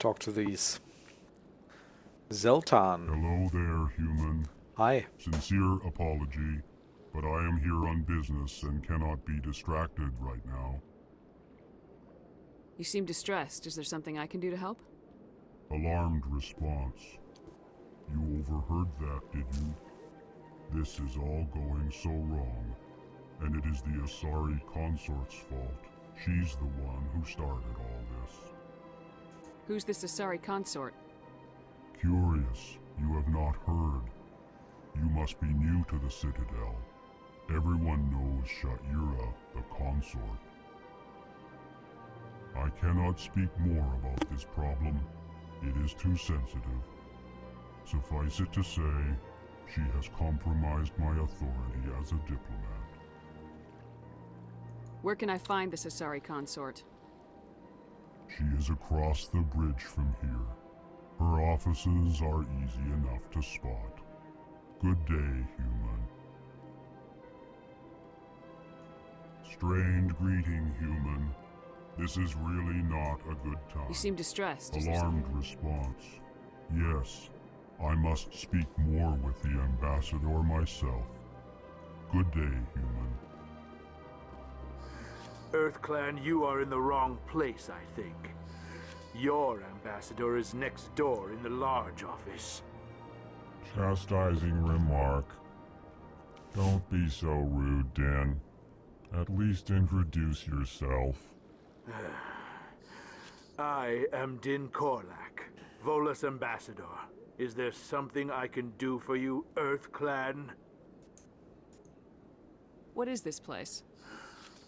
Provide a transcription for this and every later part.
talk to these. Zeltan. Hello there, human. Hi. Sincere apology, but I am here on business and cannot be distracted right now. You seem distressed. Is there something I can do to help? Alarmed response. You overheard that, did you? This is all going so wrong, and it is the Asari consort's fault. She's the one who started all this. Who's this Asari consort? Curious, you have not heard. You must be new to the Citadel. Everyone knows Sha'ira, the consort. I cannot speak more about this problem. It is too sensitive. Suffice it to say, she has compromised my authority as a diplomat. Where can I find this Asari consort? She is across the bridge from here. Her offices are easy enough to spot. Good day, human. Strained greeting, human. This is really not a good time. You seem distressed. Alarmed response. Yes, I must speak more with the ambassador myself. Good day, human. EarthClan, you are in the wrong place, I think. Your ambassador is next door in the large office. Chastising remark. Don't be so rude, Din. At least introduce yourself. I am Din Korlak, Volus ambassador. Is there something I can do for you, EarthClan? What is this place?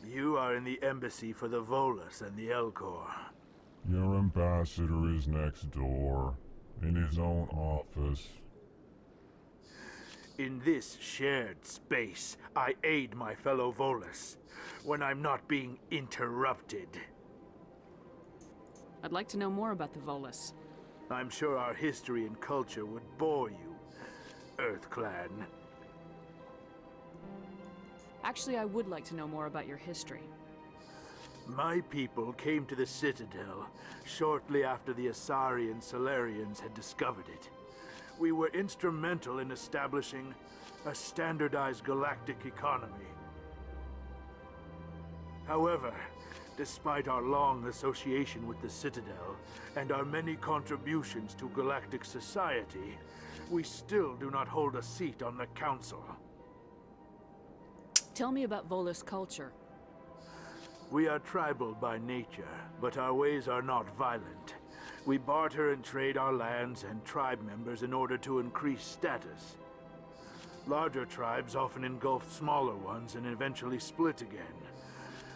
You are in the embassy for the Volus and the Elcor. Your ambassador is next door, in his own office. In this shared space, I aid my fellow Volus when I'm not being interrupted. I'd like to know more about the Volus. I'm sure our history and culture would bore you, EarthClan. Actually, I would like to know more about your history. My people came to the Citadel shortly after the Asari and Salarians had discovered it. We were instrumental in establishing a standardized galactic economy. However, despite our long association with the Citadel and our many contributions to galactic society, we still do not hold a seat on the Council. Tell me about Volus culture. We are tribal by nature, but our ways are not violent. We barter and trade our lands and tribe members in order to increase status. Larger tribes often engulf smaller ones and eventually split again.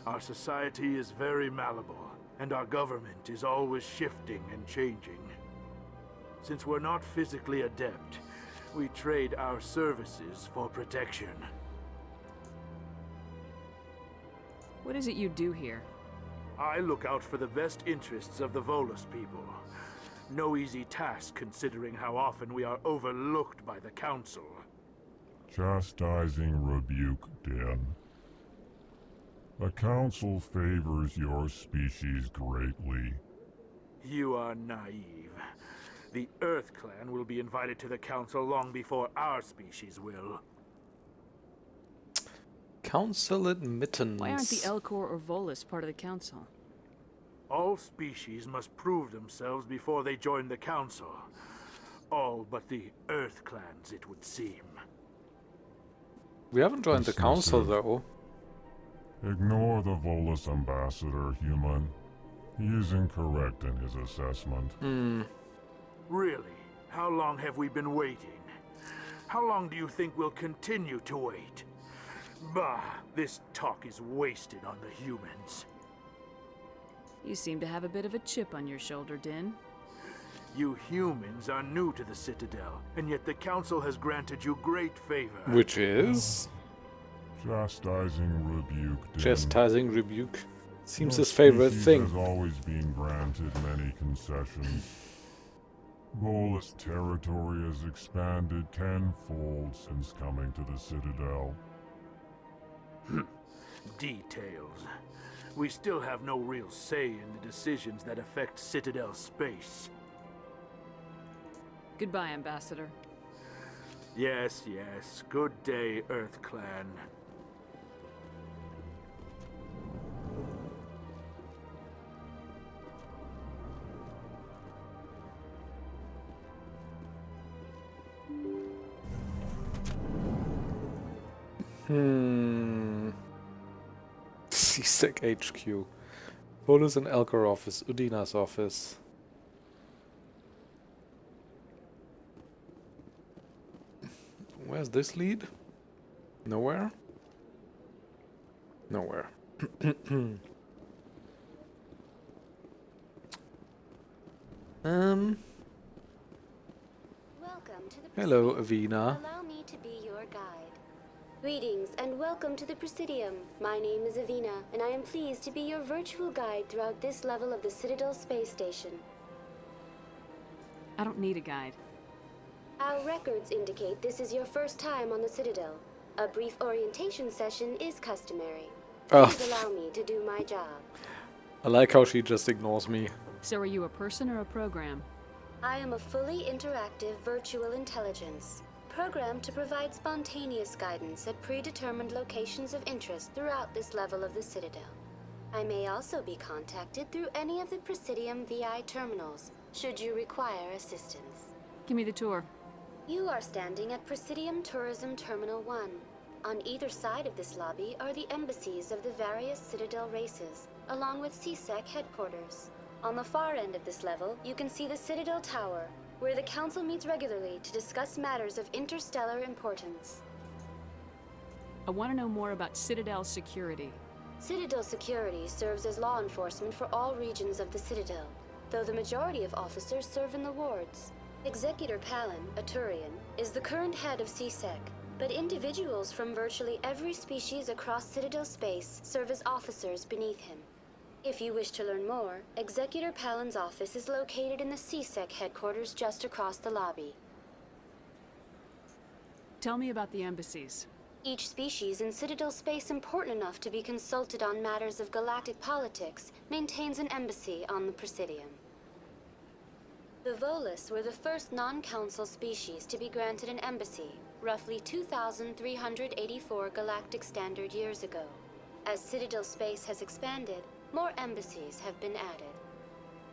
Our society is very malleable, and our government is always shifting and changing. Since we're not physically adept, we trade our services for protection. What is it you do here? I look out for the best interests of the Volus people. No easy task considering how often we are overlooked by the Council. Chastising rebuke, Din. The Council favors your species greatly. You are naive. The EarthClan will be invited to the Council long before our species will. Council admittance. Why aren't the Elcor or Volus part of the Council? All species must prove themselves before they join the Council. All but the EarthClans, it would seem. We haven't joined the Council, Dismissive. though. Ignore the Volus ambassador, human. He is incorrect in his assessment. Really? How long have we been waiting? How long do you think we'll continue to wait? Bah, this talk is wasted on the humans. You seem to have a bit of a chip on your shoulder, Din. You humans are new to the Citadel, and yet the Council has granted you great favor. Which is? Chastising rebuke, Din. Chastising rebuke. Seems Your his favorite species thing. has always been granted many concessions. Volus territory has expanded tenfold since coming to the Citadel. Details. we still have no real say in the decisions that affect Citadel space. Goodbye, Ambassador. Yes, yes. Good day, Earth Clan. C-Sec HQ. Volus and Elgar office. Udina's office. Where's this lead? Nowhere? Nowhere. Welcome to the Hello, Presidium. Avina. Allow me to be your guide. Greetings and welcome to the Presidium. My name is Avina, and I am pleased to be your virtual guide throughout this level of the Citadel space station. I don't need a guide. Our records indicate this is your first time on the Citadel. A brief orientation session is customary. Oh. Please allow me to do my job. I like how she just ignores me. So are you a person or a program? I am a fully interactive virtual intelligence, programmed to provide spontaneous guidance at predetermined locations of interest throughout this level of the Citadel. I may also be contacted through any of the Presidium VI terminals, should you require assistance. Give me the tour. You are standing at Presidium Tourism Terminal 1. On either side of this lobby are the embassies of the various Citadel races, along with C-Sec headquarters. On the far end of this level, you can see the Citadel Tower, where the Council meets regularly to discuss matters of interstellar importance. I want to know more about Citadel security. Citadel security serves as law enforcement for all regions of the Citadel, though the majority of officers serve in the wards. Executor Palin, a Turian, is the current head of C-Sec, but individuals from virtually every species across Citadel space serve as officers beneath him. If you wish to learn more, Executor Palin's office is located in the C-Sec headquarters just across the lobby. Tell me about the embassies. Each species in Citadel space important enough to be consulted on matters of galactic politics maintains an embassy on the Presidium. The Volus were the first non-council species to be granted an embassy, roughly 2,384 galactic standard years ago. As Citadel space has expanded, more embassies have been added.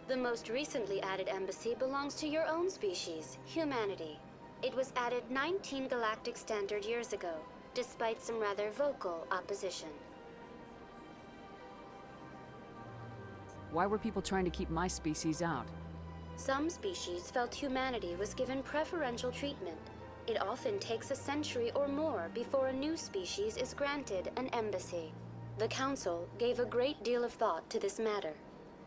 The most recently added embassy belongs to your own species, humanity. It was added 19 galactic standard years ago, despite some rather vocal opposition. Why were people trying to keep my species out? Some species felt humanity was given preferential treatment. It often takes a century or more before a new species is granted an embassy. The Council gave a great deal of thought to this matter.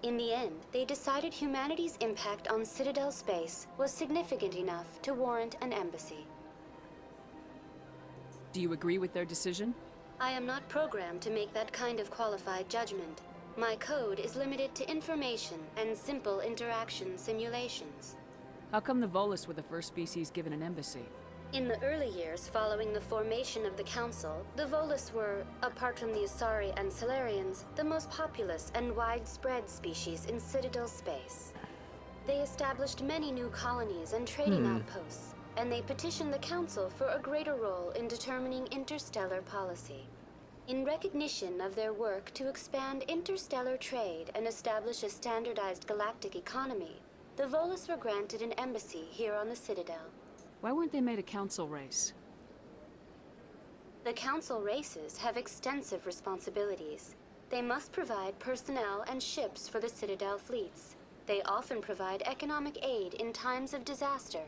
In the end, they decided humanity's impact on Citadel space was significant enough to warrant an embassy. Do you agree with their decision? I am not programmed to make that kind of qualified judgment. My code is limited to information and simple interaction simulations. How come the Volus were the first species given an embassy? In the early years following the formation of the Council, the Volus were, apart from the Asari and Salarians, the most populous and widespread species in Citadel space. They established many new colonies and trading outposts, and they petitioned the Council for a greater role in determining interstellar policy. In recognition of their work to expand interstellar trade and establish a standardized galactic economy, the Volus were granted an embassy here on the Citadel. Why weren't they made a council race? The Council races have extensive responsibilities. They must provide personnel and ships for the Citadel fleets. They often provide economic aid in times of disaster.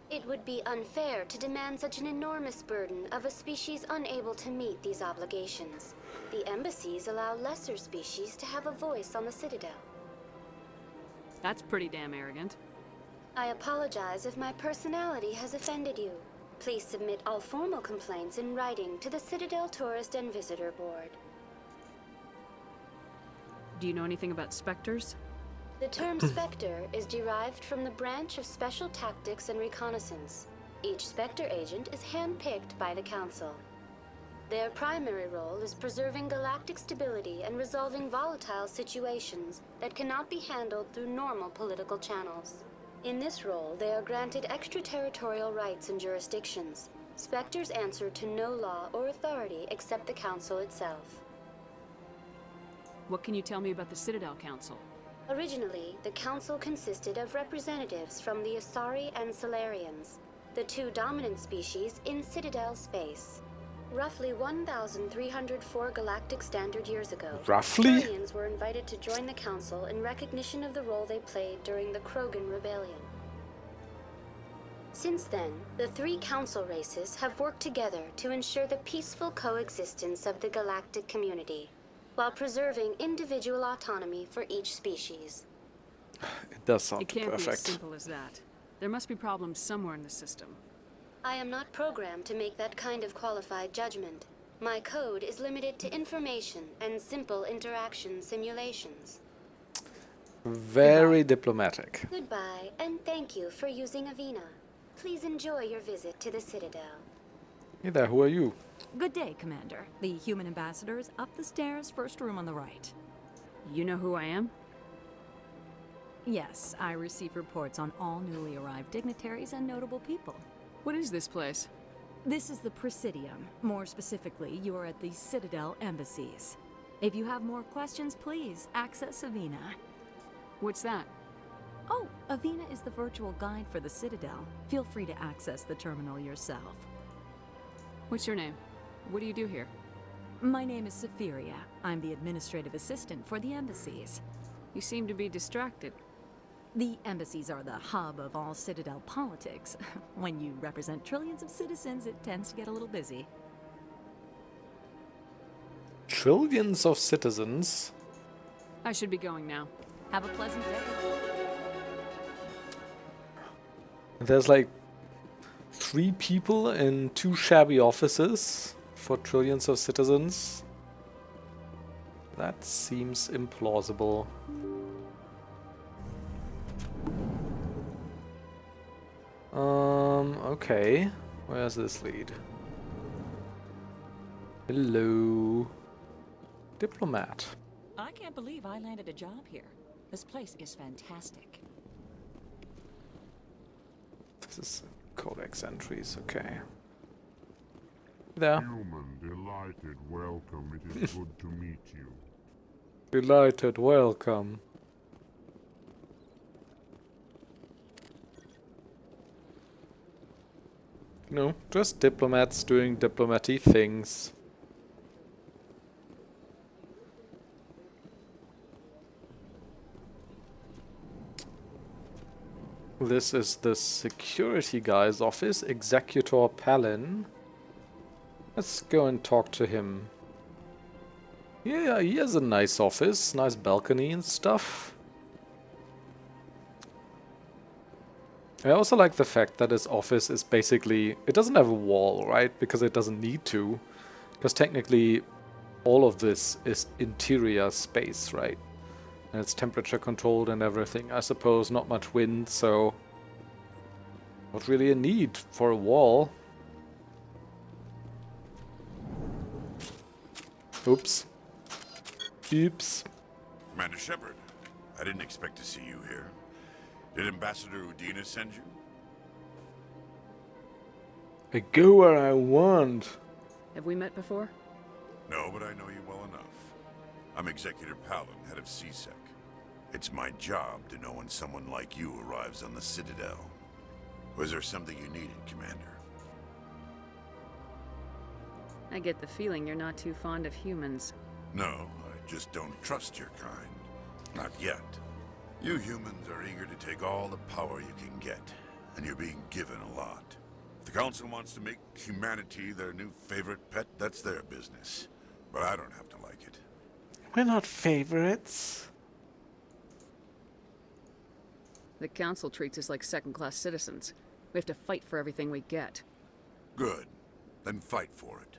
It would be unfair to demand such an enormous burden of a species unable to meet these obligations. The embassies allow lesser species to have a voice on the Citadel. That's pretty damn arrogant. I apologize if my personality has offended you. Please submit all formal complaints in writing to the Citadel Tourist and Visitor Board. Do you know anything about specters? The term Spectre is derived from the branch of Special Tactics and Reconnaissance. Each Spectre agent is handpicked by the Council. Their primary role is preserving galactic stability and resolving volatile situations that cannot be handled through normal political channels. In this role, they are granted extraterritorial rights and jurisdictions. Spectres answer to no law or authority except the Council itself. What can you tell me about the Citadel Council? Originally, the Council consisted of representatives from the Asari and Salarians, the two dominant species in Citadel space. Roughly 1,304 galactic standard years ago, Roughly? Turians were invited to join the Council in recognition of the role they played during the Krogan Rebellion. Since then, the three Council races have worked together to ensure the peaceful coexistence of the galactic community, while preserving individual autonomy for each species. It does sound It can't be as perfect. simple as that. There must be problems somewhere in the system. I am not programmed to make that kind of qualified judgment. My code is limited to information and simple interaction simulations. Very diplomatic. Goodbye, and thank you for using Udina. Please enjoy your visit to the Citadel. Hey there, who are you? Good day, Commander. The human ambassador is up the stairs, first room on the right. You know who I am? Yes, I receive reports on all newly arrived dignitaries and notable people. What is this place? This is the Presidium. More specifically, you are at the Citadel embassies. If you have more questions, please access Udina. What's that? Oh, Udina is the virtual guide for the Citadel. Feel free to access the terminal yourself. What's your name? What do you do here? My name is Safiria. I'm the administrative assistant for the embassies. You seem to be distracted. The embassies are the hub of all Citadel politics. When you represent trillions of citizens, it tends to get a little busy. Trillions of citizens. I should be going now. Have a pleasant day. There's like 3 people in 2 shabby offices for trillions of citizens. That seems implausible. Okay. Where's this lead? Hello. Diplomat. I can't believe I landed a job here. This place is fantastic. This is codex entries, okay. There. Human, delighted, welcome. It is good to meet you. Delighted, welcome. No, just diplomats doing diplomaty things. This is the security guy's office, Executor Palin. Let's go and talk to him. Yeah, he has a nice office, nice balcony and stuff. I also like the fact that his office is basically... It doesn't have a wall, right? Because it doesn't need to. Because technically all of this is interior space, right? And it's temperature controlled and everything. I suppose not much wind, so... Not really a need for a wall. Oops. Oops. Commander Shepard, I didn't expect to see you here. Did Ambassador Udina send you? I go where I want. Have we met before? No, but I know you well enough. I'm Executor Palin, head of CSEC. It's my job to know when someone like you arrives on the Citadel. Was there something you needed, Commander? I get the feeling you're not too fond of humans. No, I just don't trust your kind. Not yet. You humans are eager to take all the power you can get, and you're being given a lot. If the Council wants to make humanity their new favorite pet, that's their business. But I don't have to like it. We're not favorites. The Council treats us like second-class citizens. We have to fight for everything we get. Good. Then fight for it.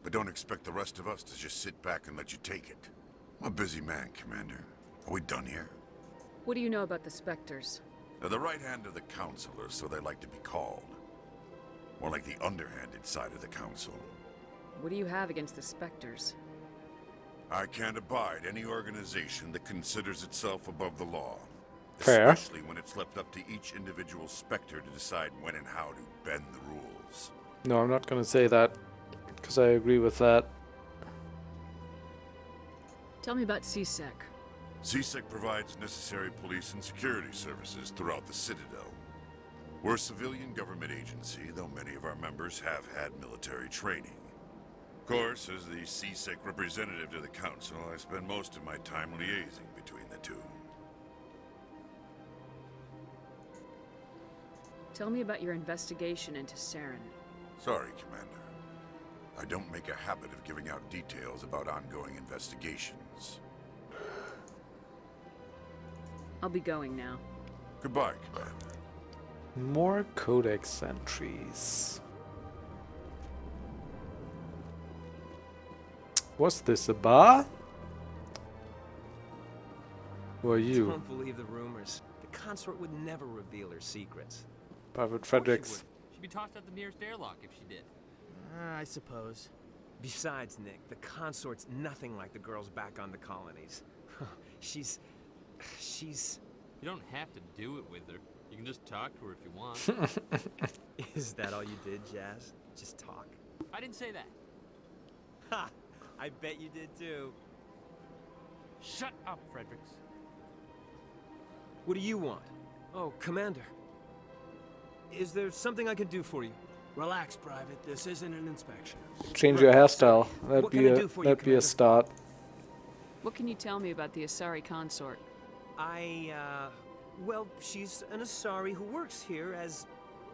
But don't expect the rest of us to just sit back and let you take it. I'm a busy man, Commander. Are we done here? What do you know about the Spectres? They're the right hand of the Council, or so they like to be called. More like the underhanded side of the Council. What do you have against the Spectres? I can't abide any organization that considers itself above the law. Fair. Especially when it's left up to each individual Spectre to decide when and how to bend the rules. No, I'm not gonna say that, because I agree with that. Tell me about CSEC. CSEC provides necessary police and security services throughout the Citadel. We're a civilian government agency, though many of our members have had military training. Of course, as the CSEC representative to the Council, I spend most of my time liaising between the two. Tell me about your investigation into Saren. Sorry, Commander. I don't make a habit of giving out details about ongoing investigations. I'll be going now. Goodbye, Commander. More codex entries. What's this, a bar? Who are you? Don't believe the rumors. The consort would never reveal her secrets. Private Fredericks. She'd be tossed out the nearest airlock if she did. I suppose. Besides, Nick, the consort's nothing like the girls back on the colonies. she's... You don't have to do it with her. You can just talk to her if you want. Is that all you did, Jazz? Just talk? I didn't say that. Ha! I bet you did too. Shut up, Fredericks. What do you want? Oh, Commander. Is there something I can do for you? Relax, Private. This isn't an inspection. Change your hairstyle. That'd What be can I a do for you, that'd be a Commander? start. What can you tell me about the Asari consort? Well, she's an Asari who works here as...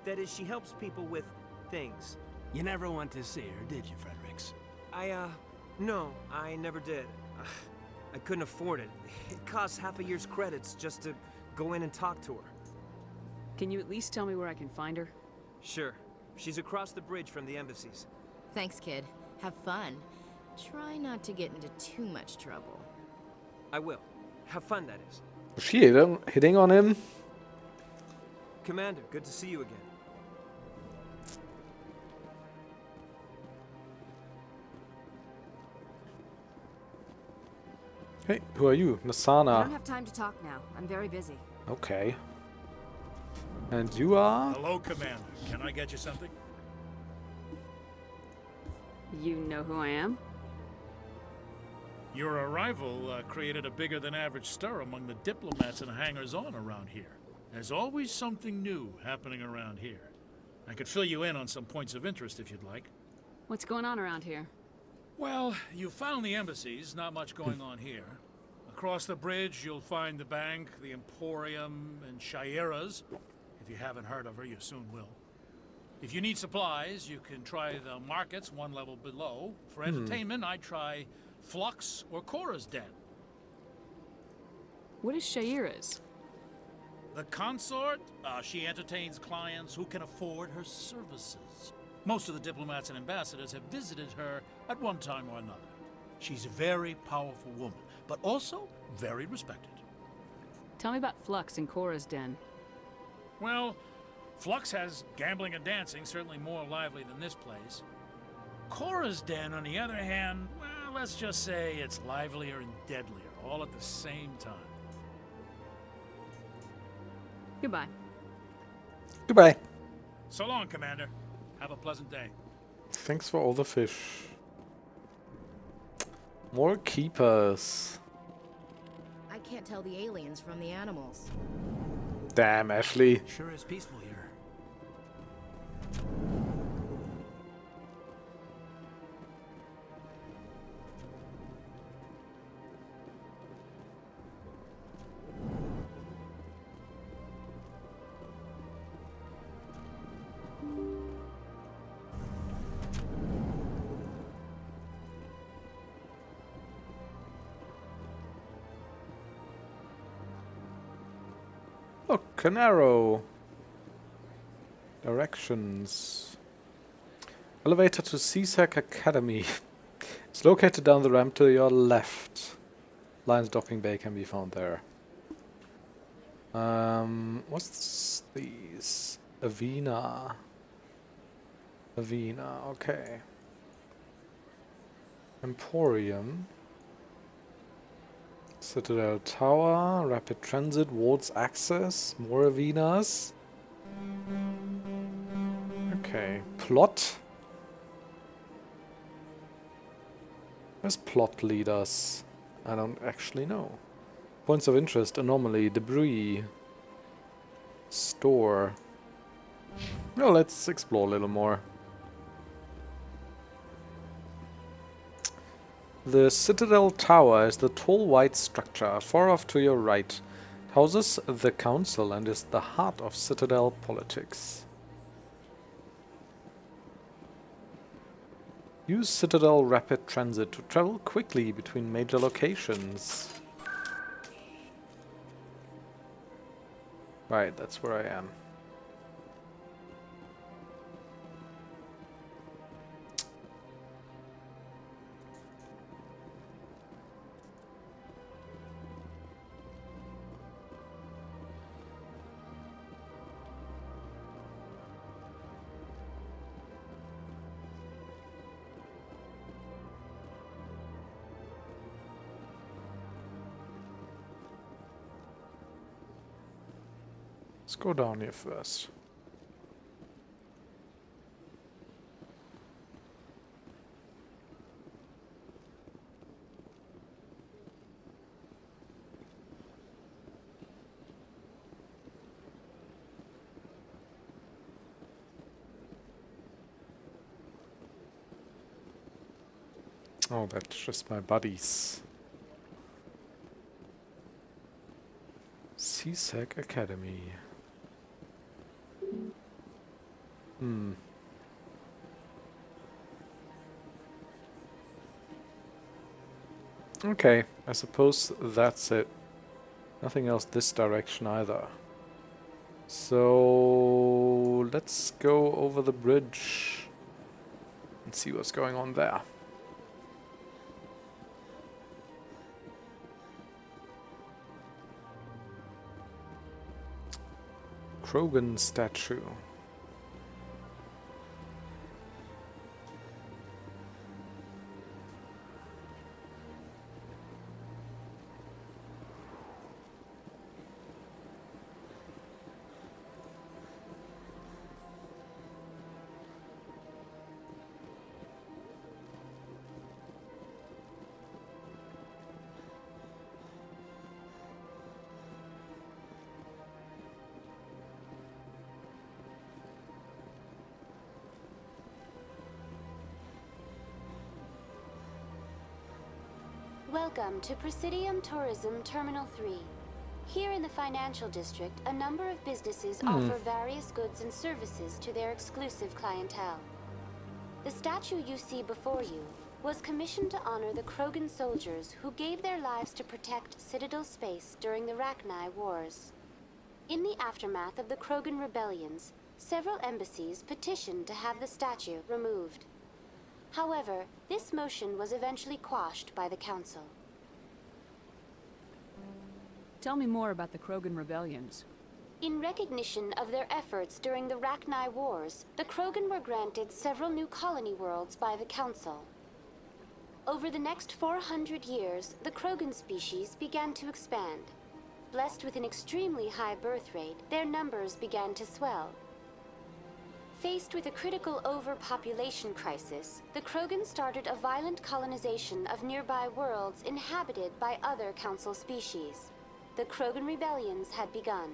That is, she helps people with things. You never went to see her, did you, Fredericks? No, I never did. I couldn't afford it. It costs half a year's credits just to go in and talk to her. Can you at least tell me where I can find her? Sure. She's across the bridge from the embassies. Thanks, kid. Have fun. Try not to get into too much trouble. I will. Have fun, that is. Was she hitting on him? Commander, good to see you again. Hey, who are you? I Nasana. don't have time to talk now. I'm very busy. Okay. And you are? Hello, Commander. Can I get you something? You know who I am? Your arrival created a bigger than average stir among the diplomats and hangers-on around here. There's always something new happening around here. I could fill you in on some points of interest if you'd like. What's going on around here? Well, you found the embassies, not much going on here. Across the bridge, you'll find the bank, the Emporium, and Shaira's. If you haven't heard of her, you soon will. If you need supplies, you can try the markets one level below. For entertainment, I'd try Flux or Cora's Den. What is Shaira's? The consort, she entertains clients who can afford her services. Most of the diplomats and ambassadors have visited her at one time or another. She's a very powerful woman, but also very respected. Tell me about Flux and Cora's Den. Well, Flux has gambling and dancing, certainly more lively than this place. Cora's Den, on the other hand, well, let's just say it's livelier and deadlier, all at the same time. Goodbye. Goodbye. So long, Commander. Have a pleasant day. Thanks for all the fish. More keepers. I can't tell the aliens from the animals. Damn, Ashley. Sure is peaceful here. Look, Canaro. Directions. Elevator to CSEC Academy. It's located down the ramp to your left. Lion's docking bay can be found there. What's these? Avina. Avina, okay. Emporium. Citadel Tower, rapid transit, wards access, more arenas. Okay, plot. Where's plot lead us? I don't actually know. Points of interest, anomaly, debris, store. Well, let's explore a little more. The Citadel Tower is the tall white structure far off to your right. It houses the Council and is the heart of Citadel politics. Use Citadel Rapid Transit to travel quickly between major locations. Right, that's where I am. Let's go down here first. Oh, that's just my buddies. CSEC Academy. Okay, I suppose that's it. Nothing else this direction either. So let's go over the bridge and see what's going on there. Krogan statue. Welcome to Presidium Tourism Terminal 3. Here in the financial district, a number of businesses offer various goods and services to their exclusive clientele. The statue you see before you was commissioned to honor the Krogan soldiers who gave their lives to protect Citadel space during the Rachni Wars. In the aftermath of the Krogan rebellions, several embassies petitioned to have the statue removed. However, this motion was eventually quashed by the Council. Tell me more about the Krogan rebellions. In recognition of their efforts during the Rachni Wars, the Krogan were granted several new colony worlds by the Council. Over the next 400 years, the Krogan species began to expand. Blessed with an extremely high birth rate, their numbers began to swell. Faced with a critical overpopulation crisis, the Krogan started a violent colonization of nearby worlds inhabited by other Council species. The Krogan rebellions had begun.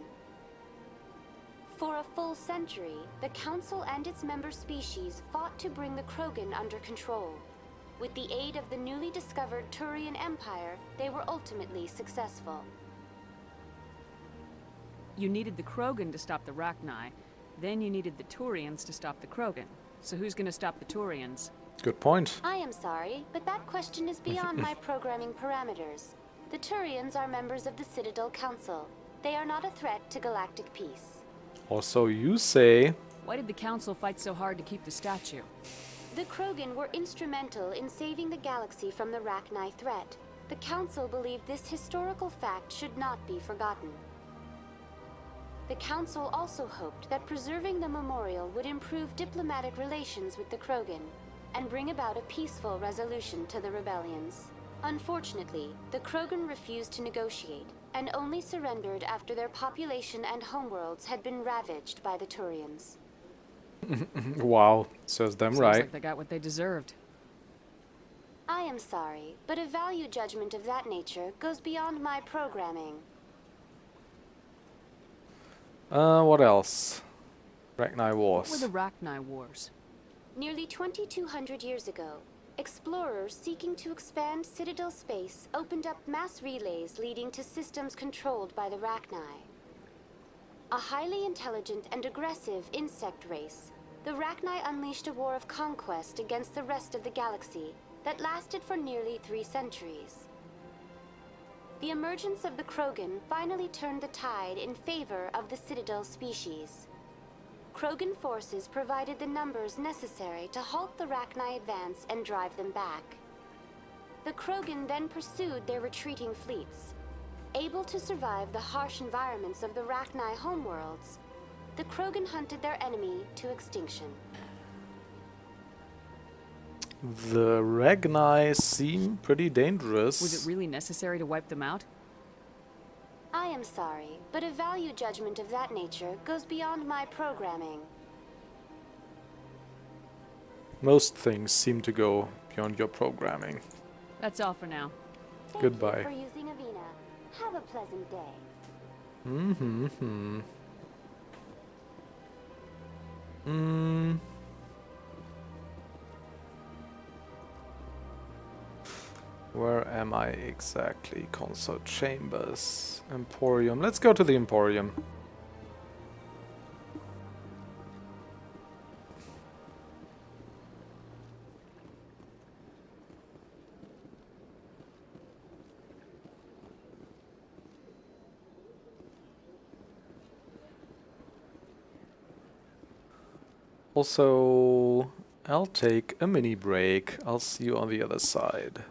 For a full century, the Council and its member species fought to bring the Krogan under control. With the aid of the newly discovered Turian Empire, they were ultimately successful. You needed the Krogan to stop the Rachni. Then you needed the Turians to stop the Krogan. So who's gonna stop the Turians? Good point. I am sorry, but that question is beyond my programming parameters. The Turians are members of the Citadel Council. They are not a threat to galactic peace. Also, you say... Why did the Council fight so hard to keep the statue? The Krogan were instrumental in saving the galaxy from the Rachni threat. The Council believed this historical fact should not be forgotten. The Council also hoped that preserving the memorial would improve diplomatic relations with the Krogan. and bring about a peaceful resolution to the rebellions. Unfortunately, the Krogan refused to negotiate, and only surrendered after their population and homeworlds had been ravaged by the Turians. Wow, says them Sounds right. like they got what they deserved. I am sorry, but a value judgment of that nature goes beyond my programming. What else? Ragnar What were Wars. the Rachni Wars? Nearly 2,200 years ago, explorers seeking to expand Citadel space opened up mass relays leading to systems controlled by the Rachni. A highly intelligent and aggressive insect race, the Rachni unleashed a war of conquest against the rest of the galaxy that lasted for nearly 3 centuries. The emergence of the Krogan finally turned the tide in favor of the Citadel species. Krogan forces provided the numbers necessary to halt the Rachni advance and drive them back. The Krogan then pursued their retreating fleets. Able to survive the harsh environments of the Rachni homeworlds, the Krogan hunted their enemy to extinction. The Ragni seem pretty dangerous. Was it really necessary to wipe them out? I am sorry, but a value judgment of that nature goes beyond my programming. Most things seem to go beyond your programming. That's all for now. Goodbye. Thank you for using Udina. Have a pleasant day. Where am I exactly? Console chambers. Emporium. Let's go to the Emporium. Also, I'll take a mini break. I'll see you on the other side.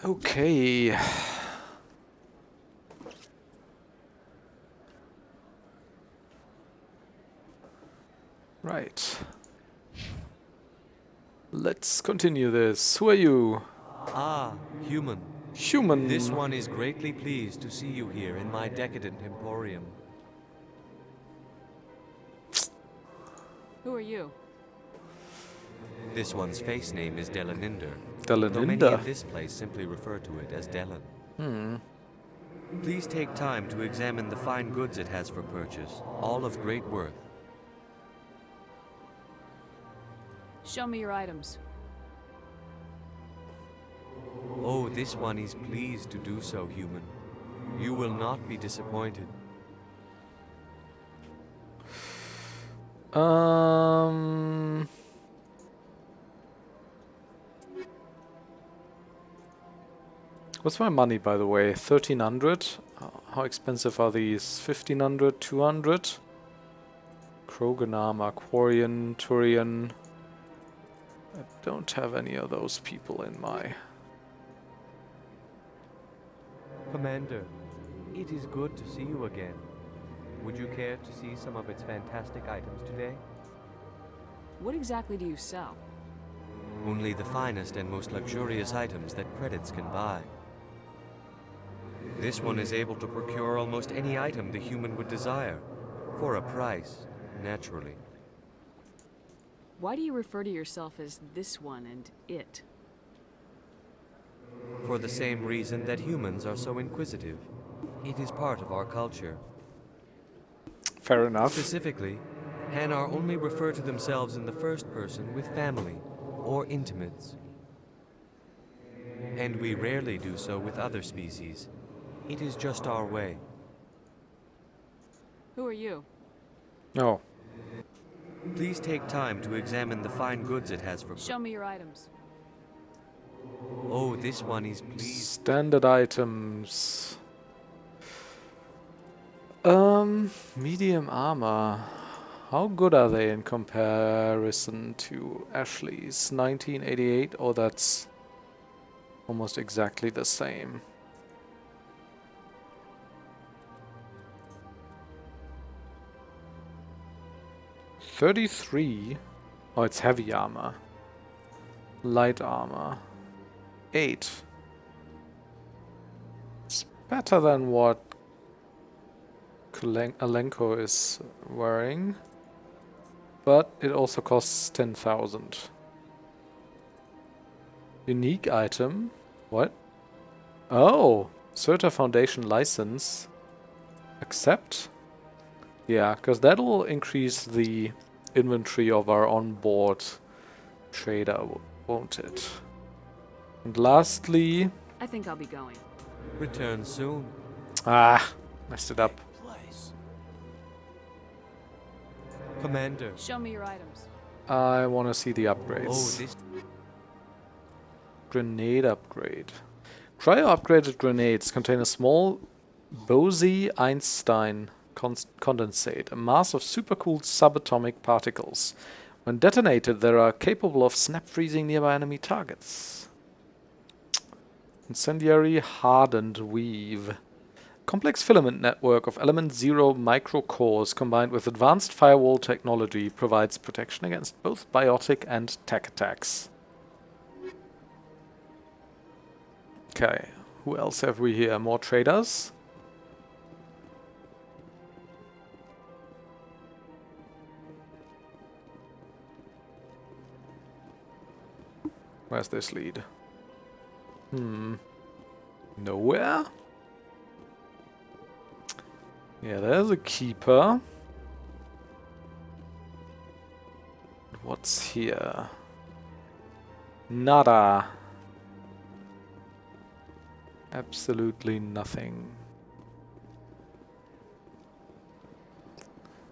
Okay. Right. Let's continue this. Who are you? Ah, human. Human. This one is greatly pleased to see you here in my decadent emporium. Who are you? This one's face name is Delaninder. Delaninder? Though many in this place simply refer to it as Delan. Please take time to examine the fine goods it has for purchase, all of great worth. Show me your items. Oh, this one is pleased to do so, human. You will not be disappointed. What's my money, by the way? 1300? How expensive are these? 1500? 200? Krogan armor, Quarian, Turian. I don't have any of those people in my... Commander, it is good to see you again. Would you care to see some of its fantastic items today? What exactly do you sell? Only the finest and most luxurious items that credits can buy. This one is able to procure almost any item the human would desire, for a price, naturally. Why do you refer to yourself as this one and it? For the same reason that humans are so inquisitive. It is part of our culture. Fair enough. Specifically, Hanar only refer to themselves in the first person with family or intimates. And we rarely do so with other species. It is just our way. Who are you? No. Please take time to examine the fine goods it has for... Show me your items. Oh, this one is pleased. Standard items. Medium armor. How good are they in comparison to Ashley's 1988? Oh, that's almost exactly the same. $33. Oh, it's heavy armor. Light armor. 8. It's better than what Alenko is wearing, but it also costs 10,000. Unique item? What? Oh, Certa Foundation license. Accept? Yeah, because that'll increase the inventory of our onboard trader, won't it? And lastly... I think I'll be going. Return soon. Ah, messed it up. Commander. Show me your items. I want to see the upgrades. Oh, this... Grenade upgrade. Cryo-upgraded grenades contain a small Bose-Einstein condensate, a mass of supercooled subatomic particles. When detonated, they are capable of snap-freezing nearby enemy targets. Incendiary hardened weave. Complex filament network of element 0 microcores combined with advanced firewall technology provides protection against both biotic and tech attacks. Okay, who else have we here? More traders? Where's this lead? Nowhere? Yeah, there's a keeper. What's here? Nada. Absolutely nothing.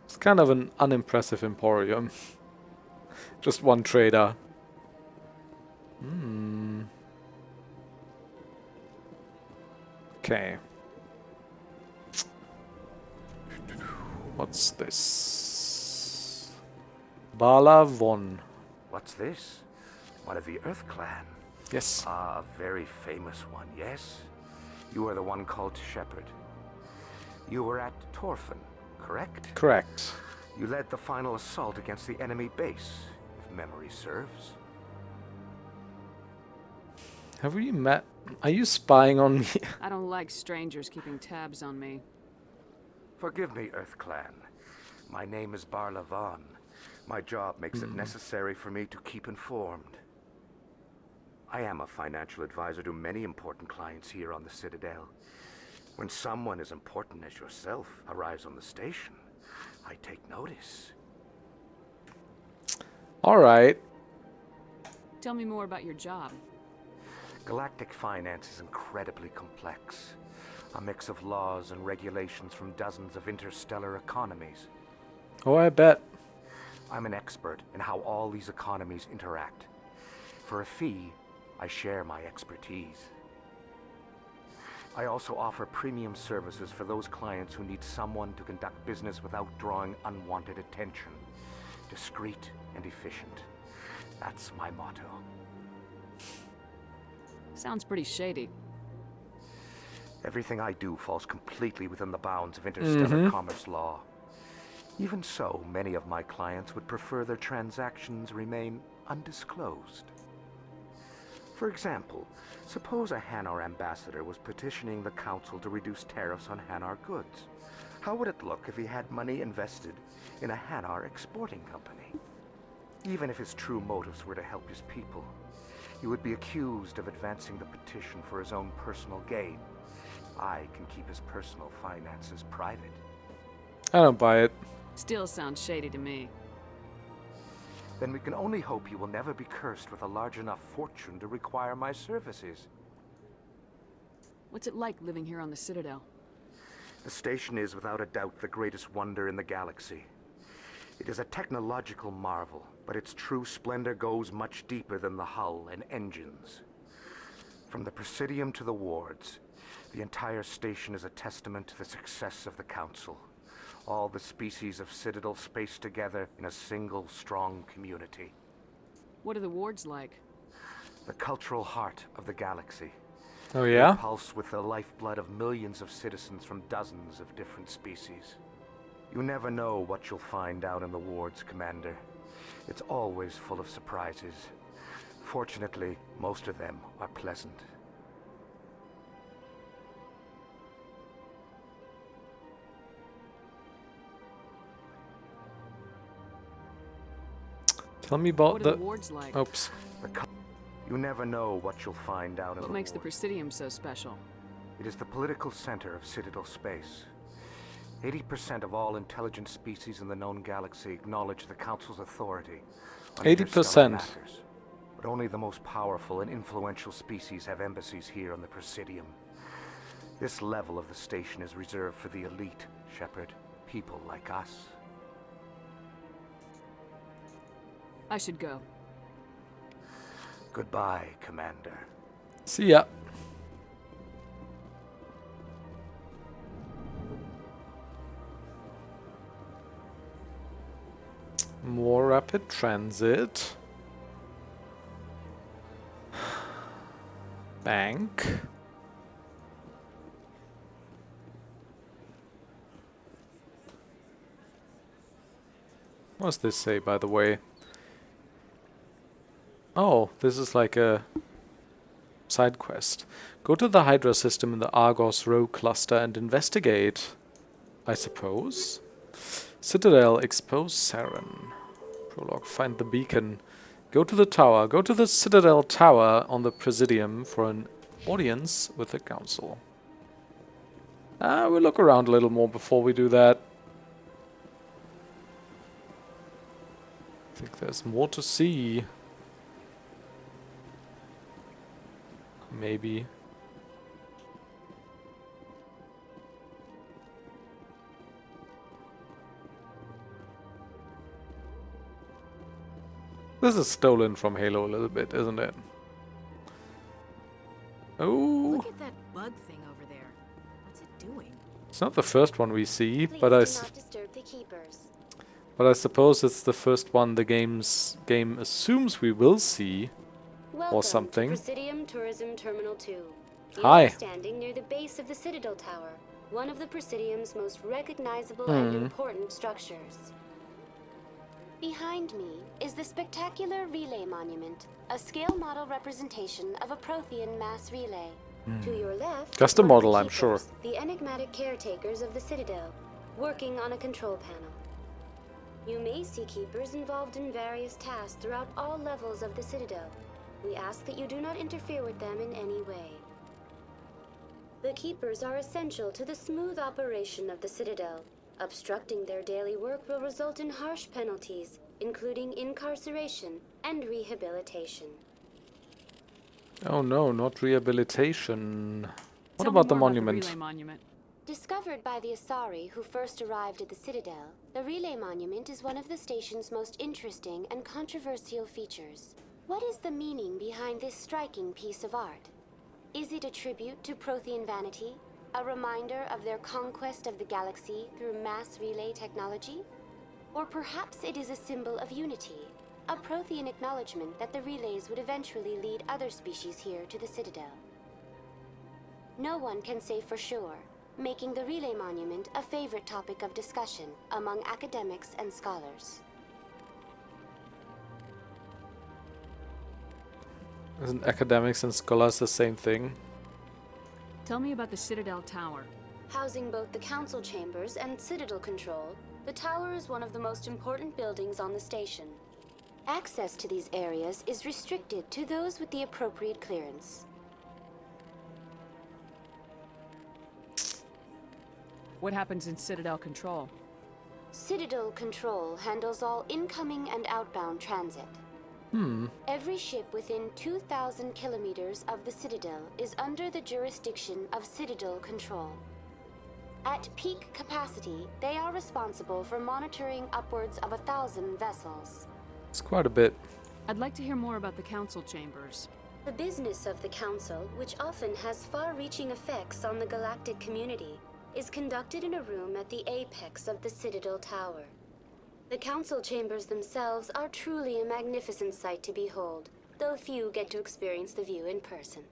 It's kind of an unimpressive emporium. Just one trader. Okay. What's this? Bala Von. What's this? One of the Earth Clan. Yes. Ah, a very famous one, yes? You are the one called Shepherd. You were at Torfin, correct? Correct. You led the final assault against the enemy base, if memory serves. Have we met? Are you spying on me? I don't like strangers keeping tabs on me. Forgive me, Earth Clan. My name is Barla Vaughn. My job makes it necessary for me to keep informed. I am a financial advisor to many important clients here on the Citadel. When someone as important as yourself arrives on the station, I take notice. Alright. Tell me more about your job. Galactic finance is incredibly complex. A mix of laws and regulations from dozens of interstellar economies. Oh, I bet. I'm an expert in how all these economies interact. For a fee, I share my expertise. I also offer premium services for those clients who need someone to conduct business without drawing unwanted attention. Discreet and efficient. That's my motto. Sounds pretty shady. Everything I do falls completely within the bounds of interstellar commerce law. Even so, many of my clients would prefer their transactions remain undisclosed. For example, suppose a Hanar ambassador was petitioning the Council to reduce tariffs on Hanar goods. How would it look if he had money invested in a Hanar exporting company? Even if his true motives were to help his people, he would be accused of advancing the petition for his own personal gain. I can keep his personal finances private. I don't buy it. Still sounds shady to me. Then we can only hope you will never be cursed with a large enough fortune to require my services. What's it like living here on the Citadel? The station is without a doubt the greatest wonder in the galaxy. It is a technological marvel, but its true splendor goes much deeper than the hull and engines. From the Presidium to the wards, the entire station is a testament to the success of the Council. All the species of Citadel spaced together in a single, strong community. What are the wards like? The cultural heart of the galaxy. Oh yeah? They pulse with the lifeblood of millions of citizens from dozens of different species. You never know what you'll find out in the wards, Commander. It's always full of surprises. Fortunately, most of them are pleasant. Tell me about what are the wards like? Oops. You never know what you'll find out in the What makes the wards. Presidium so special? It is the political center of Citadel space. 80% of all intelligent species in the known galaxy acknowledge the Council's authority on 80%. interstellar matters. But only the most powerful and influential species have embassies here on the Presidium. This level of the station is reserved for the elite, Shepherd. People like us. I should go. Goodbye, Commander. See ya. More rapid transit. Bank. What does this say, by the way? Oh, this is like a side quest. Go to the Hydra system in the Argos Row cluster and investigate, I suppose. Citadel, expose Saren. Prologue, find the beacon. Go to the tower. Go to the Citadel tower on the Presidium for an audience with the Council. We'll look around a little more before we do that. I think there's more to see. Maybe. This is stolen from Halo a little bit, isn't it? Oh. Look at that bug thing over there. What's it doing? It's not the first one we see, Please but do not disturb the keepers. But I suppose it's the first one the game assumes we will see. Welcome something. to Presidium Tourism Terminal 2. You Hi. are standing near the base of the Citadel Tower, one of the Presidium's most recognizable and important structures. Behind me is the spectacular Relay Monument, a scale model representation of a Prothean mass relay. To your left, Just a one of the model, I'm sure. keepers, the enigmatic caretakers of the Citadel, working on a control panel. You may see keepers involved in various tasks throughout all levels of the Citadel. We ask that you do not interfere with them in any way. The keepers are essential to the smooth operation of the Citadel. Obstructing their daily work will result in harsh penalties, including incarceration and rehabilitation. Oh no, not rehabilitation. What Tell me about the more about monument? Relay Monument. Discovered by the Asari who first arrived at the Citadel, the Relay Monument is one of the station's most interesting and controversial features. What is the meaning behind this striking piece of art? Is it a tribute to Prothean vanity? A reminder of their conquest of the galaxy through mass relay technology? Or perhaps it is a symbol of unity, a Prothean acknowledgement that the relays would eventually lead other species here to the Citadel. No one can say for sure, making the Relay Monument a favorite topic of discussion among academics and scholars. Isn't academics and scholars the same thing? Tell me about the Citadel Tower. Housing both the council chambers and Citadel control, the tower is one of the most important buildings on the station. Access to these areas is restricted to those with the appropriate clearance. What happens in Citadel Control? Citadel Control handles all incoming and outbound transit. Every ship within 2,000 kilometers of the Citadel is under the jurisdiction of Citadel Control. At peak capacity, they are responsible for monitoring upwards of 1,000 vessels. It's quite a bit. I'd like to hear more about the council chambers. The business of the Council, which often has far-reaching effects on the galactic community, is conducted in a room at the apex of the Citadel Tower. The council chambers themselves are truly a magnificent sight to behold, though few get to experience the view in person.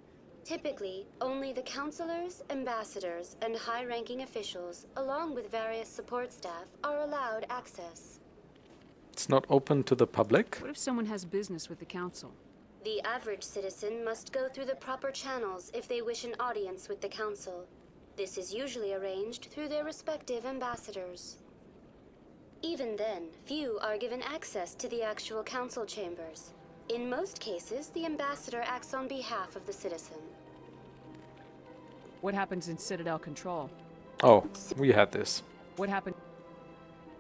Typically, only the councilors, ambassadors, and high-ranking officials, along with various support staff, are allowed access. It's not open to the public? What if someone has business with the council? The average citizen must go through the proper channels if they wish an audience with the council. This is usually arranged through their respective ambassadors. Even then, few are given access to the actual council chambers. In most cases, the ambassador acts on behalf of the citizen. What happens in Citadel Control? Oh, we had this. What happened?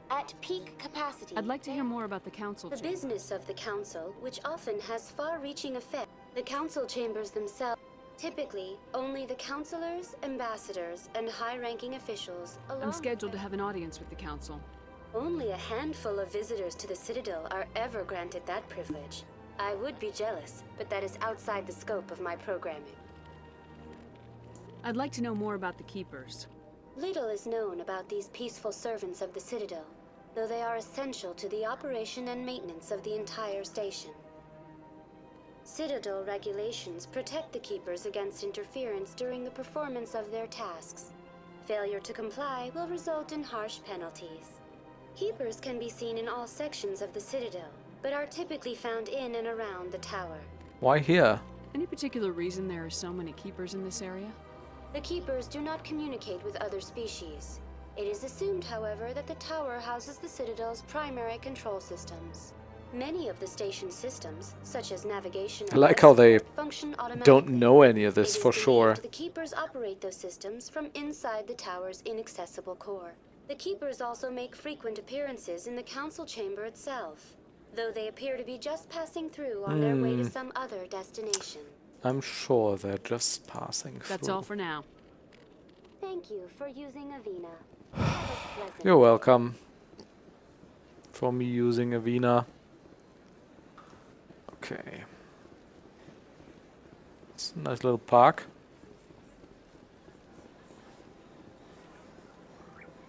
At peak capacity, I'd like to hear more about the council the chambers. business of the council, which often has far-reaching effect. The council chambers themselves, typically, only the councilors, ambassadors, and high-ranking officials, I'm scheduled to have an audience with the council. Only a handful of visitors to the Citadel are ever granted that privilege. I would be jealous, but that is outside the scope of my programming. I'd like to know more about the keepers. Little is known about these peaceful servants of the Citadel, though they are essential to the operation and maintenance of the entire station. Citadel regulations protect the keepers against interference during the performance of their tasks. Failure to comply will result in harsh penalties. Keepers can be seen in all sections of the Citadel, but are typically found in and around the tower. Why here? Any particular reason there are so many keepers in this area? The keepers do not communicate with other species. It is assumed, however, that the tower houses the Citadel's primary control systems. Many of the station's systems, such as navigation, I like how they function automatically. don't know any of this It is for sure. believed the keepers operate those systems from inside the tower's inaccessible core. The keepers also make frequent appearances in the council chamber itself, though they appear to be just passing through on their way to some other destination. I'm sure they're just passing through. That's all for now. Thank you for using Udina. Have a pleasant You're welcome. For me using Udina. Okay. It's a nice little park.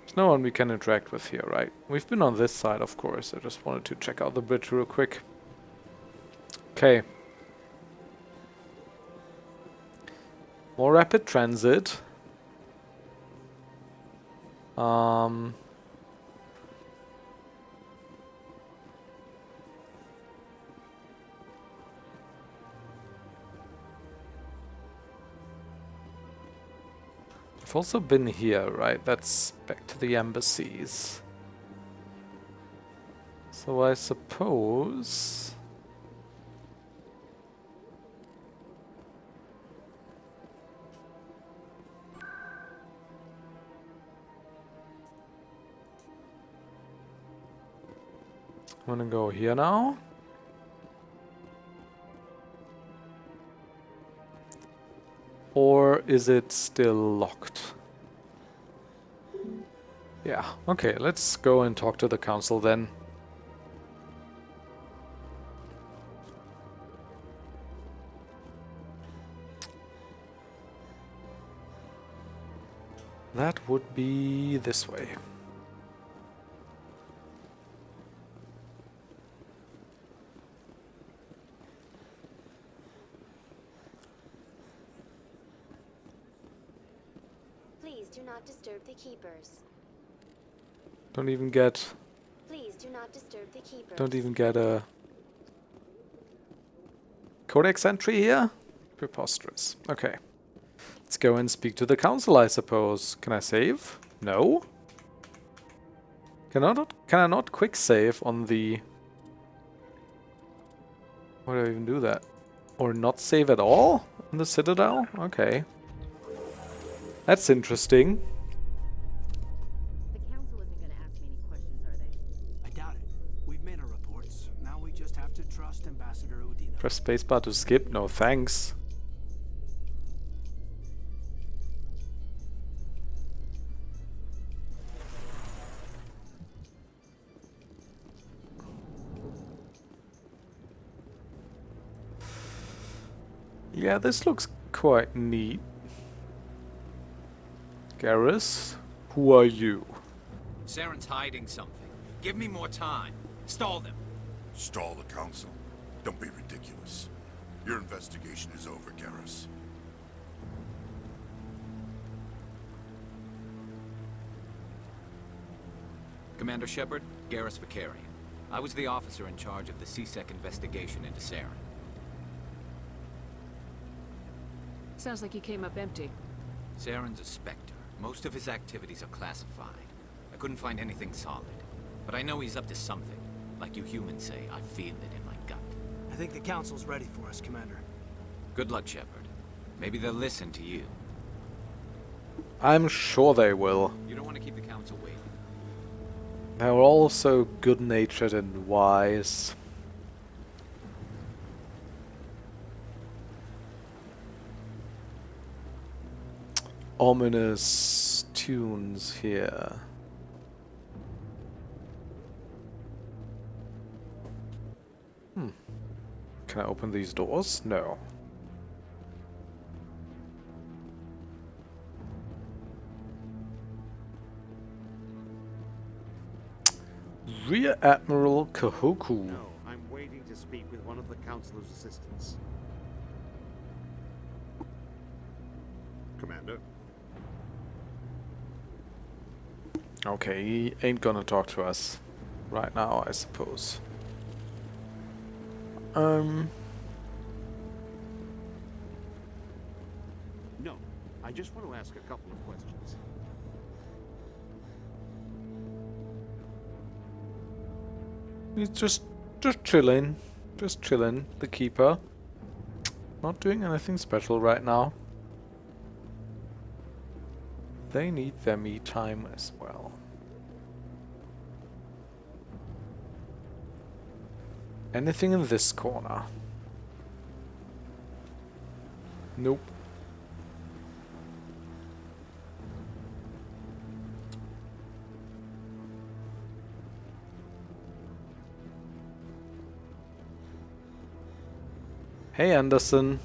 There's no one we can interact with here, right? We've been on this side, of course. I just wanted to check out the bridge real quick. Okay. More rapid transit. I've also been here, right? That's back to the embassies. So I suppose... I'm gonna go here now. Or is it still locked? Yeah, okay, let's go and talk to the council then. That would be this way. Please do not disturb the keepers. Don't even get... Please do not disturb the keepers. Don't even get a... codex entry here? Preposterous. Okay. Let's go and speak to the council, I suppose. Can I save? No? Can I not quick save on the... Why do I even do that? Or not save at all? On the Citadel? Okay. That's interesting. The council isn't going to ask me any questions, are they? I doubt it. We've made our reports. Now we just have to trust Ambassador Udina. Press spacebar to skip? No thanks. Yeah, this looks quite neat. Garrus, who are you? Saren's hiding something. Give me more time. Stall them. Stall the council? Don't be ridiculous. Your investigation is over, Garrus. Commander Shepard, Garrus Vicarian. I was the officer in charge of the C-Sec investigation into Saren. Sounds like you came up empty. Saren's a Spectre. Most of his activities are classified. I couldn't find anything solid. But I know he's up to something. Like you humans say, I feel it in my gut. I think the council's ready for us, Commander. Good luck, Shepard. Maybe they'll listen to you. I'm sure they will. You don't want to keep the council waiting. They're all so good-natured and wise. Ominous tunes here. Can I open these doors? No. Rear Admiral Kahoku. No, I'm waiting to speak with one of the Councilor's assistants. Commander? Okay, he ain't gonna talk to us right now, I suppose. No, I just want to ask a couple of questions. He's just chilling. Just chilling, the Keeper. Not doing anything special right now. They need their me time as well. Anything in this corner? Nope. Hey, Anderson.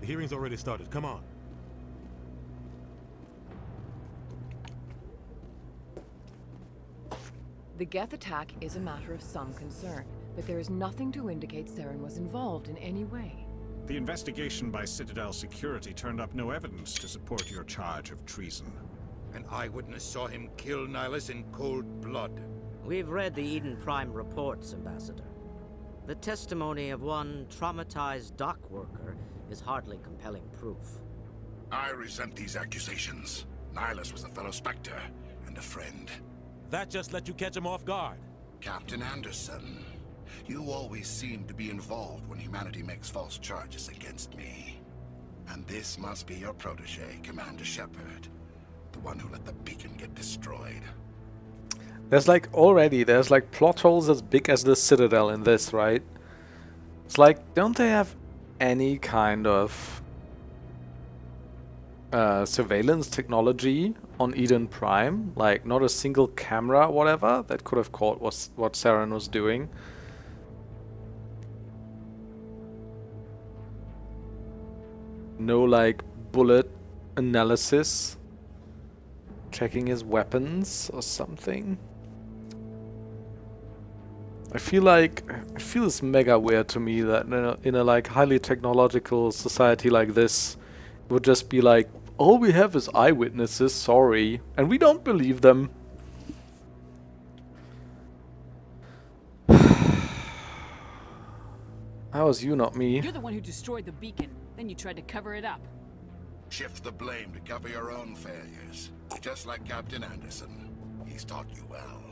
The hearing's already started. Come on. The Geth attack is a matter of some concern, but there is nothing to indicate Saren was involved in any way. The investigation by Citadel security turned up no evidence to support your charge of treason. An eyewitness saw him kill Nihilus in cold blood. We've read the Eden Prime reports, Ambassador. The testimony of one traumatized dock worker is hardly compelling proof. I resent these accusations. Nihilus was a fellow Spectre and a friend. That just let you catch him off guard. Captain Anderson, you always seem to be involved when humanity makes false charges against me. And this must be your protege, Commander Shepard. The one who let the beacon get destroyed. There's like plot holes as big as the Citadel in this, right? It's like, don't they have any kind of surveillance technology on Eden Prime? Like, not a single camera, whatever, that could have caught what Saren was doing. No, like, bullet analysis, checking his weapons or something. I feel it's mega weird to me that in a like highly technological society like this, it would just be like, all we have is eyewitnesses, sorry, and we don't believe them. How was you, not me? You're the one who destroyed the beacon, then you tried to cover it up. Shift the blame to cover your own failures. Just like Captain Anderson. He's taught you well.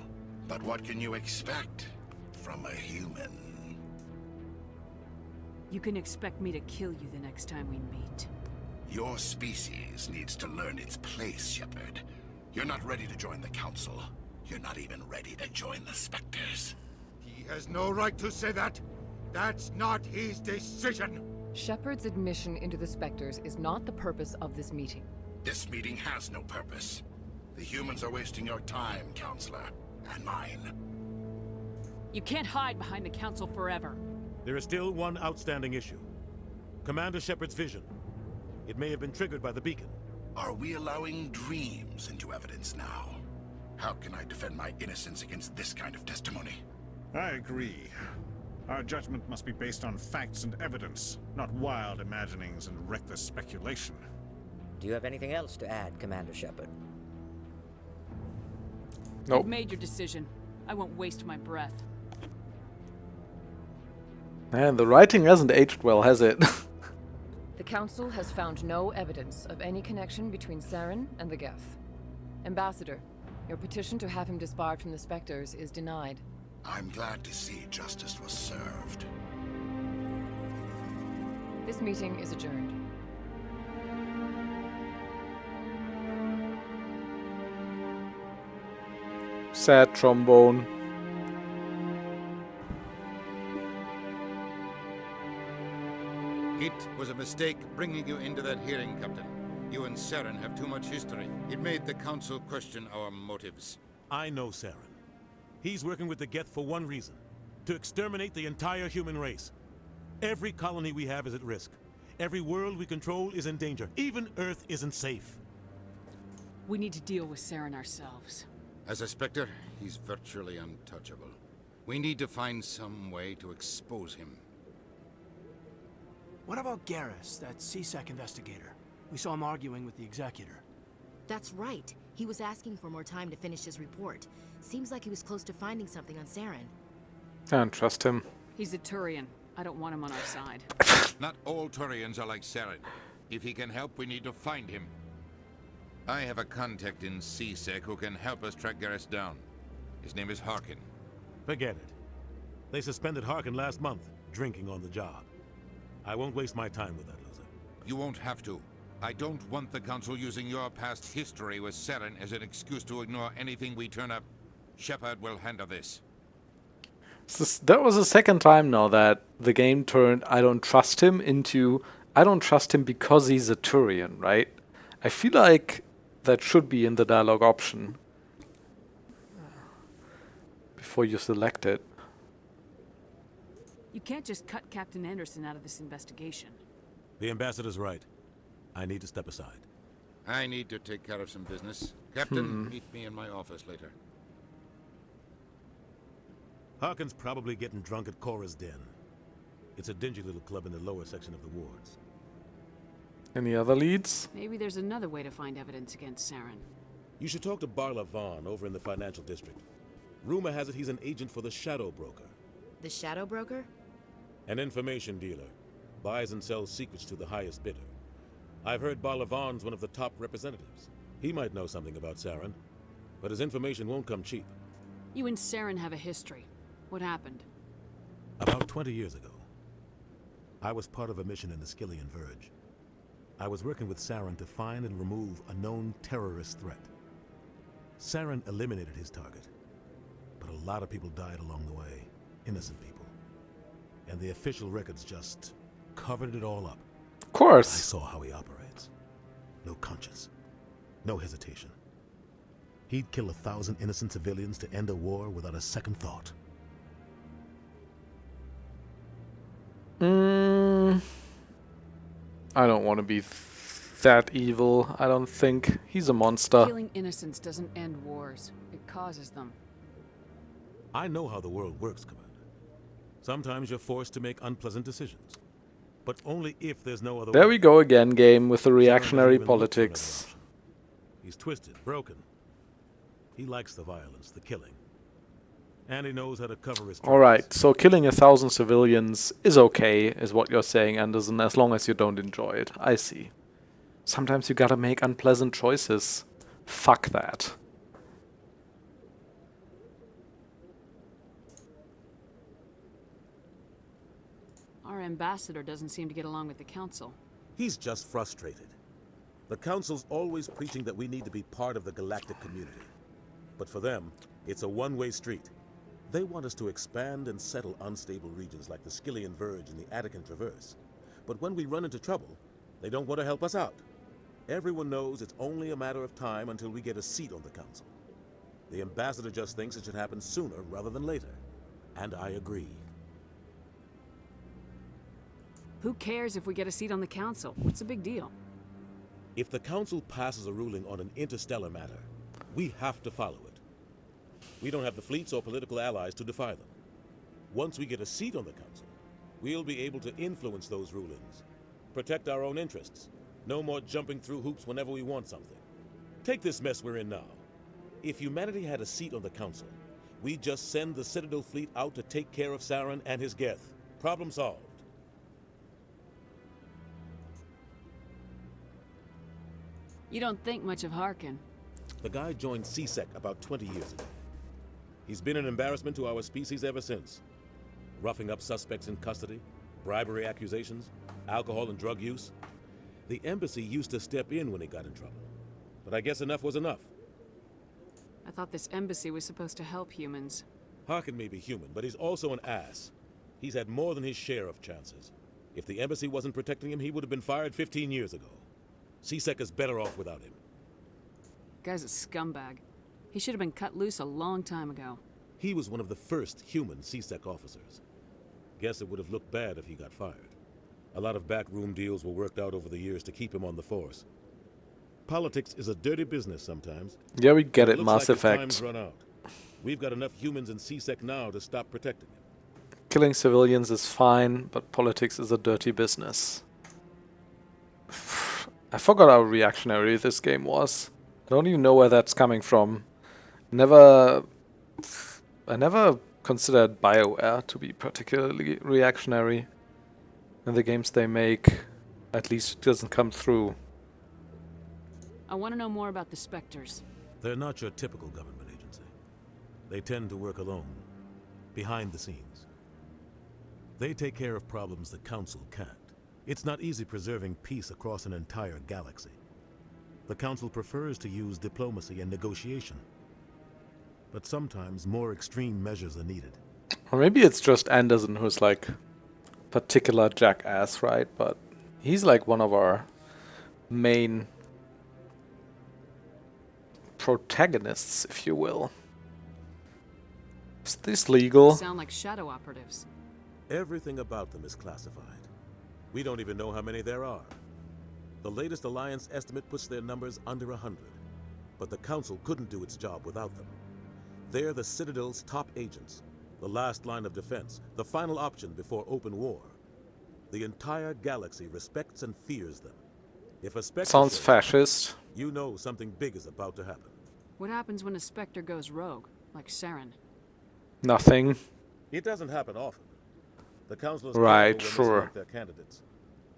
But what can you expect from a human? You can expect me to kill you the next time we meet. Your species needs to learn its place, Shepard. You're not ready to join the Council. You're not even ready to join the Spectres. He has no right to say that. That's not his decision. Shepard's admission into the Spectres is not the purpose of this meeting. This meeting has no purpose. The humans are wasting your time, Counselor, and mine. You can't hide behind the Council forever. There is still one outstanding issue. Commander Shepard's vision. It may have been triggered by the beacon. Are we allowing dreams into evidence now? How can I defend my innocence against this kind of testimony? I agree. Our judgment must be based on facts and evidence, not wild imaginings and reckless speculation. Do you have anything else to add, Commander Shepard? Nope. You've made your decision. I won't waste my breath. Man, the writing hasn't aged well, has it? The Council has found no evidence of any connection between Saren and the Geth. Ambassador, your petition to have him disbarred from the Spectres is denied. I'm glad to see justice was served. This meeting is adjourned. Sad trombone. It was a mistake bringing you into that hearing, Captain. You and Saren have too much history. It made the Council question our motives. I know Saren. He's working with the Geth for one reason. To exterminate the entire human race. Every colony we have is at risk. Every world we control is in danger. Even Earth isn't safe. We need to deal with Saren ourselves. As a Spectre, he's virtually untouchable. We need to find some way to expose him. What about Garrus, that CSEC investigator? We saw him arguing with the Executor. That's right. He was asking for more time to finish his report. Seems like he was close to finding something on Saren. I don't trust him. He's a Turian. I don't want him on our side. Not all Turians are like Saren. If he can help, we need to find him. I have a contact in CSEC who can help us track Garrus down. His name is Harkin. Forget it. They suspended Harkin last month, drinking on the job. I won't waste my time with that loser. You won't have to. I don't want the Council using your past history with Saren as an excuse to ignore anything we turn up. Shepard will handle this. That was the second time now that the game turned I don't trust him into I don't trust him because he's a Turian, right? I feel like that should be in the dialogue option before you select it. You can't just cut Captain Anderson out of this investigation. The ambassador's right. I need to step aside. I need to take care of some business. Captain, meet me in my office later. Harkin's probably getting drunk at Cora's den. It's a dingy little club in the lower section of the wards. Any other leads? Maybe there's another way to find evidence against Saren. You should talk to Barla Vaughn over in the financial district. Rumor has it he's an agent for the Shadow Broker. The Shadow Broker? An information dealer. Buys and sells secrets to the highest bidder. I've heard Barla Vaughn's one of the top representatives. He might know something about Saren, but his information won't come cheap. You and Saren have a history. What happened? About 20 years ago, I was part of a mission in the Skillian Verge. I was working with Saren to find and remove a known terrorist threat. Saren eliminated his target, but a lot of people died along the way, innocent people. And the official records just covered it all up. Of course. I saw how he operates. No conscience, no hesitation. He'd kill 1,000 innocent civilians to end a war without a second thought. I don't want to be that evil. I don't think. He's a monster. Killing innocents doesn't end wars. It causes them. I know how the world works, Commander. Sometimes you're forced to make unpleasant decisions. But only if there's no other way. There we go again, game, with the reactionary politics. He's twisted, broken. He likes the violence, the killing. And he knows how to cover his tracks. Alright, so killing 1,000 civilians is okay, is what you're saying, Anderson, as long as you don't enjoy it. I see. Sometimes you gotta make unpleasant choices. Fuck that. Our ambassador doesn't seem to get along with the Council. He's just frustrated. The Council's always preaching that we need to be part of the galactic community. But for them, it's a one-way street. They want us to expand and settle unstable regions like the Skillian Verge and the Attican Traverse. But when we run into trouble, they don't want to help us out. Everyone knows it's only a matter of time until we get a seat on the Council. The ambassador just thinks it should happen sooner rather than later. And I agree. Who cares if we get a seat on the Council? What's the big deal? If the Council passes a ruling on an interstellar matter, we have to follow it. We don't have the fleets or political allies to defy them. Once we get a seat on the Council, we'll be able to influence those rulings. Protect our own interests. No more jumping through hoops whenever we want something. Take this mess we're in now. If humanity had a seat on the Council, we'd just send the Citadel fleet out to take care of Saren and his Geth. Problem solved. You don't think much of Harkin. The guy joined CSEC about 20 years ago. He's been an embarrassment to our species ever since. Roughing up suspects in custody, bribery accusations, alcohol and drug use. The embassy used to step in when he got in trouble. But I guess enough was enough. I thought this embassy was supposed to help humans. Harkin may be human, but he's also an ass. He's had more than his share of chances. If the embassy wasn't protecting him, he would have been fired 15 years ago. CSEC is better off without him. Guy's a scumbag. He should have been cut loose a long time ago. He was one of the first human CSEC officers. Guess it would have looked bad if he got fired. A lot of backroom deals were worked out over the years to keep him on the force. Politics is a dirty business sometimes. Yeah, we get it, Looks Mass like Effect. His time's run out. We've got enough humans in CSEC now to stop protecting him. Killing civilians is fine, but politics is a dirty business. I forgot how reactionary this game was. I don't even know where that's coming from. I never considered BioWare to be particularly reactionary. In the games they make, at least it doesn't come through. I want to know more about the Spectres. They're not your typical government agency. They tend to work alone, behind the scenes. They take care of problems the Council can't. It's not easy preserving peace across an entire galaxy. The Council prefers to use diplomacy and negotiation. But sometimes more extreme measures are needed. Or maybe it's just Anderson who's like particular jackass, right? But he's like one of our main protagonists, if you will. Is this legal? Sound like shadow operatives. Everything about them is classified. We don't even know how many there are. The latest Alliance estimate puts their numbers under 100. But the Council couldn't do its job without them. They're the Citadel's top agents, the last line of defense, the final option before open war. The entire galaxy respects and fears them. If a Spectre Sounds shows up, fascist. you know something big is about to happen. What happens when a Spectre goes rogue, like Saren? Nothing. It doesn't happen often. The Council is Right, careful when they sure. select their candidates.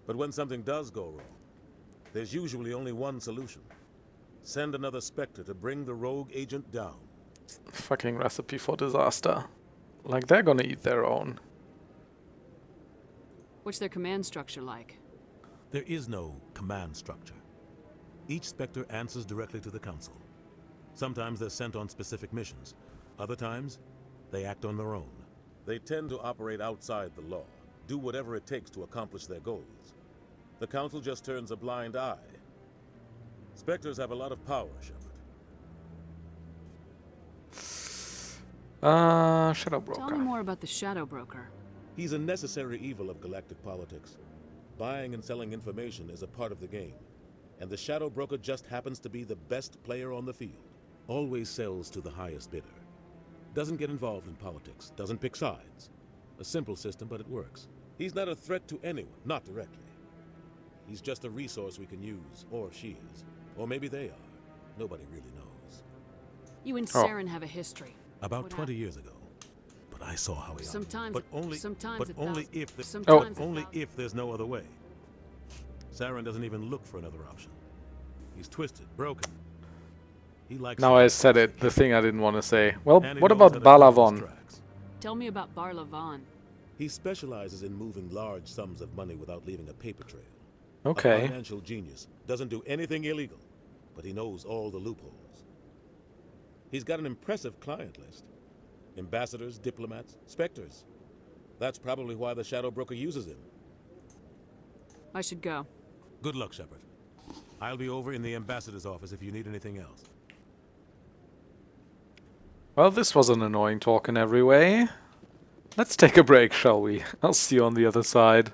But when something does go wrong, there's usually only one solution. Send another Spectre to bring the rogue agent down. Fucking recipe for disaster. Like they're gonna eat their own. What's their command structure like? There is no command structure. Each Spectre answers directly to the Council. Sometimes they're sent on specific missions. Other times, they act on their own. They tend to operate outside the law, do whatever it takes to accomplish their goals. The Council just turns a blind eye. Spectres have a lot of power, Shepard. Shadow Broker. Tell me more about the Shadow Broker. He's a necessary evil of galactic politics. Buying and selling information is a part of the game. And the Shadow Broker just happens to be the best player on the field. Always sells to the highest bidder. Doesn't get involved in politics. Doesn't pick sides. A simple system, but it works. He's not a threat to anyone, not directly. He's just a resource we can use, or she is. Or maybe they are. Nobody really knows. You and Saren have a history. About 20 years ago. But I saw how he Sometimes, But only if there's no other way. Saren doesn't even look for another option. He's twisted, broken. He likes Now I said it, the thing I didn't want to say. Well, what about Balavon? Tell me about Barlavon. He specializes in moving large sums of money without leaving a paper trail. Okay. A financial genius. Doesn't do anything illegal, but he knows all the loopholes. He's got an impressive client list. Ambassadors, diplomats, Spectres. That's probably why the Shadow Broker uses him. I should go. Good luck, Shepard. I'll be over in the ambassador's office if you need anything else. Well, this was an annoying talk in every way. Let's take a break, shall we? I'll see you on the other side.